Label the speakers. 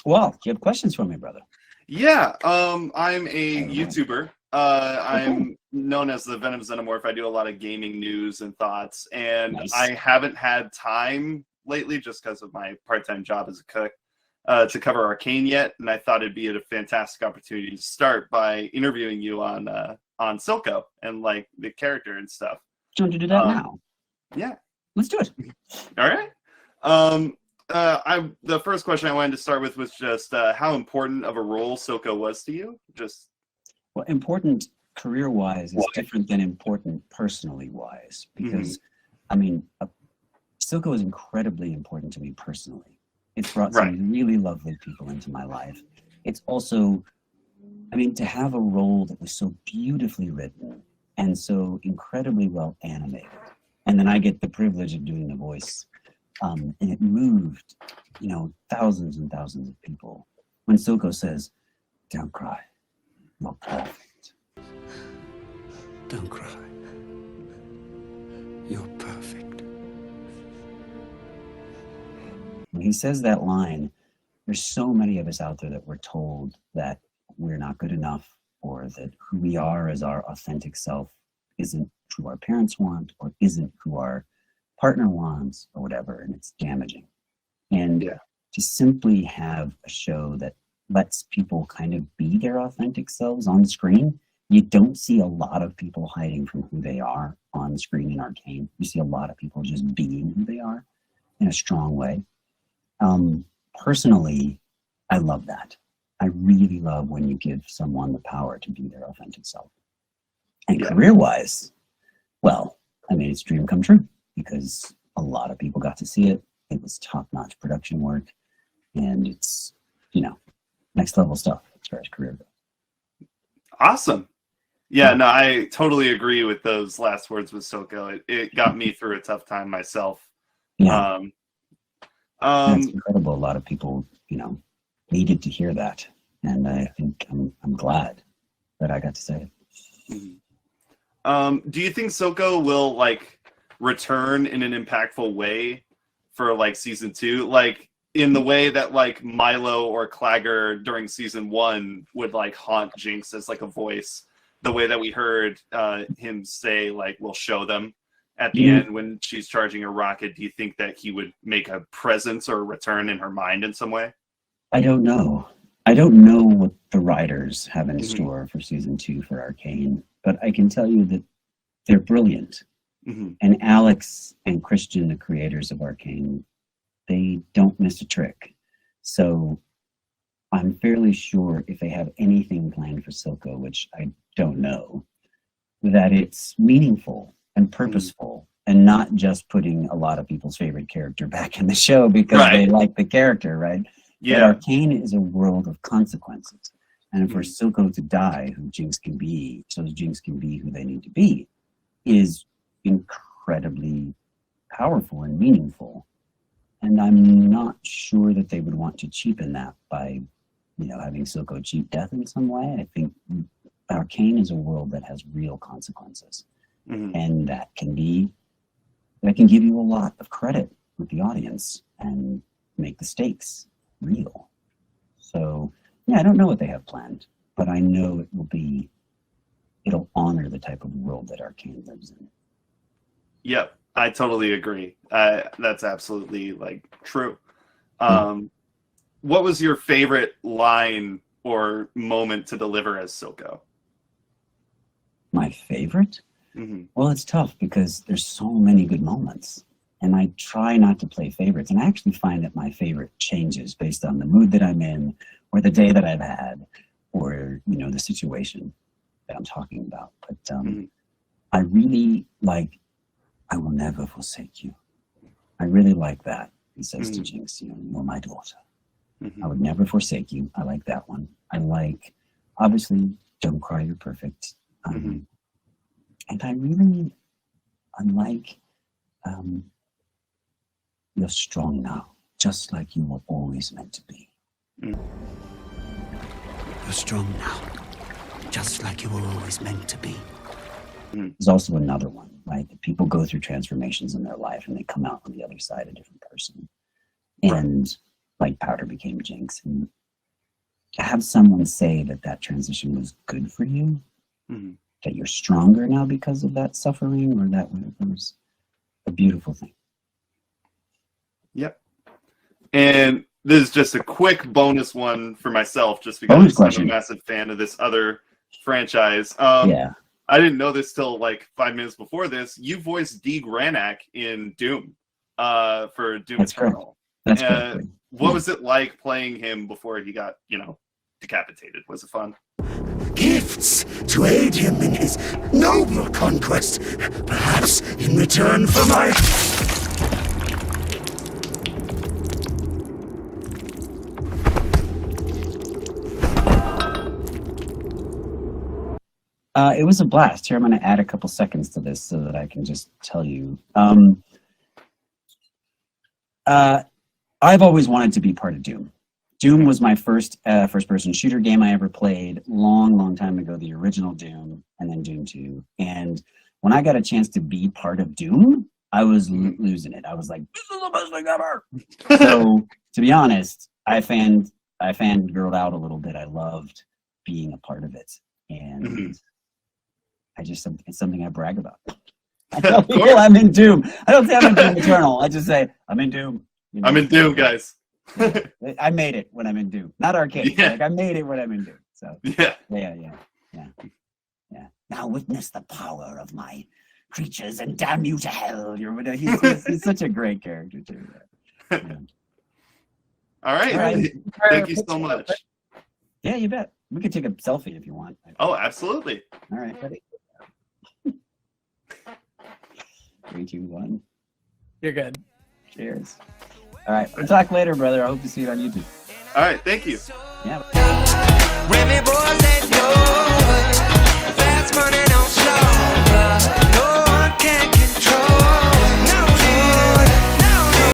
Speaker 1: Well, do you have questions for me, brother?
Speaker 2: Yeah, I'm a YouTuber.
Speaker 1: Okay.
Speaker 2: I'm known as the Venom Xenomorph. I do a lot of gaming news and thoughts, and I
Speaker 1: Nice.
Speaker 2: haven't had time lately just because of my part-time job as a cook to cover Arcane yet. And I thought it'd be a fantastic opportunity to start by interviewing you on Silco and like the character and stuff.
Speaker 1: Do you want to do that
Speaker 2: Um,
Speaker 1: now?
Speaker 2: yeah.
Speaker 1: Let's do it.
Speaker 2: All right. The first question I wanted to start with was just how important of a role Silco was to you. Just
Speaker 1: Well, important career-wise is different than important personally-wise because, I mean, Silco is incredibly important to me personally. It's brought
Speaker 2: right.
Speaker 1: some really lovely people into my life. It's also, I mean, to have a role that was so beautifully written and so incredibly well animated, and then I get the privilege of doing the voice, and it moved, thousands and thousands of people. When Silco says, "Don't cry, you're perfect."
Speaker 3: Don't cry. You're perfect.
Speaker 1: When he says that line, there's so many of us out there that we're told that we're not good enough, or that who we are as our authentic self isn't who our parents want, or isn't who our partner wants, or whatever, and it's damaging. And to simply have a show that lets people kind of be their authentic selves on screen, you don't see a lot of people hiding from who they are on screen in Arcane. You see a lot of people just being who they are in a strong way. Personally, I love that. I really love when you give someone the power to be their authentic self. And career-wise, well, I made its dream come true because a lot of people got to see it. It was top-notch production work, and it's, next level stuff as far as career goes.
Speaker 2: Awesome. Yeah, no, I totally agree with those last words with Silco. It got me through a tough time myself.
Speaker 1: Yeah. That's incredible. A lot of people, needed to hear that, and I think I'm glad that I got to say it.
Speaker 2: Do you think Silco will return in an impactful way for season 2, in the way that Milo or Clagger during season 1 would haunt Jinx as a voice, the way that we heard him say we'll show them at the end when she's charging a rocket? Do you think that he would make a presence or a return in her mind in some way?
Speaker 1: I don't know. I don't know what the writers have in store for season 2 for Arcane, but I can tell you that they're brilliant. And Alex and Christian, the creators of Arcane, they don't miss a trick. So I'm fairly sure if they have anything planned for Silco, which I don't know, that it's meaningful and purposeful and not just putting a lot of people's favorite character back in the show because they like the character, right?
Speaker 2: Yeah.
Speaker 1: But Arcane is a world of consequences. And for Silco to die who Jinx can be, so Jinx can be who they need to be, is incredibly powerful and meaningful. And I'm not sure that they would want to cheapen that by, having Silco cheat death in some way. I think Arcane is a world that has real consequences. And that can give you a lot of credit with the audience and make the stakes real. So, I don't know what they have planned, but I know it'll honor the type of world that Arcane lives in.
Speaker 2: Yep, I totally agree. That's absolutely true. What was your favorite line or moment to deliver as Silco?
Speaker 1: My favorite? Well, it's tough because there's so many good moments, and I try not to play favorites. And I actually find that my favorite changes based on the mood that I'm in, or the day that I've had, or the situation that I'm talking about. But I really like, "I will never forsake you." I really like that. He says to Jinx, "You're my daughter. I would never forsake you." I like that one. I like, obviously, "Don't cry, you're perfect." And I like, "You're strong now, just like you were always meant to be."
Speaker 3: You're strong now, just like you were always meant to be.
Speaker 1: There's also another one, right? That people go through transformations in their life and they come out on the other side a different person. And like Powder became Jinx, and to have someone say that that transition was good for you,
Speaker 2: Mhm.
Speaker 1: that you're stronger now because of that suffering or that whatever, was a beautiful thing.
Speaker 2: Yep. And this is just a quick bonus one for myself, just
Speaker 1: Bonus
Speaker 2: because I'm
Speaker 1: question.
Speaker 2: a massive fan of this other franchise.
Speaker 1: Yeah.
Speaker 2: I didn't know this till like 5 minutes before this. You voiced D. Granak in Doom, for Doom
Speaker 1: That's correct.
Speaker 2: Eternal.
Speaker 1: That's correct.
Speaker 2: What was it like playing him before he got, decapitated? Was it fun?
Speaker 3: Gifts to aid him in his noble conquest, perhaps in return for my...
Speaker 1: It was a blast. Here, I'm going to add a couple seconds to this so that I can just tell you. I've always wanted to be part of Doom. Doom was my first first-person shooter game I ever played, long time ago, the original Doom, and then Doom 2. And when I got a chance to be part of Doom, I was losing it. I was like, this is the best thing ever! So, to be honest, I fangirled out a little bit. I loved being a part of it. And it's something I brag about. I tell people I'm in Doom. I don't say I'm in Doom Eternal. I just say, I'm in Doom.
Speaker 2: I'm in Doom, guys.
Speaker 1: I made it when I'm in Doom. Not Arcane.
Speaker 2: Yeah.
Speaker 1: Like, I made it when I'm in Doom. So
Speaker 2: Yeah.
Speaker 1: Yeah. Now witness the power of my creatures and damn you to hell. He's such a great character too. Yeah.
Speaker 2: All right.
Speaker 1: All right.
Speaker 2: Thank you so much.
Speaker 1: Yeah, you bet. We could take a selfie if you want.
Speaker 2: Oh, absolutely.
Speaker 1: All right, ready? 3, 2, 1.
Speaker 4: You're good.
Speaker 1: Cheers. All right, we'll talk later, brother. I hope to see you on YouTube.
Speaker 2: All right. Thank you.
Speaker 1: Yeah.
Speaker 5: Remy boys, let's go.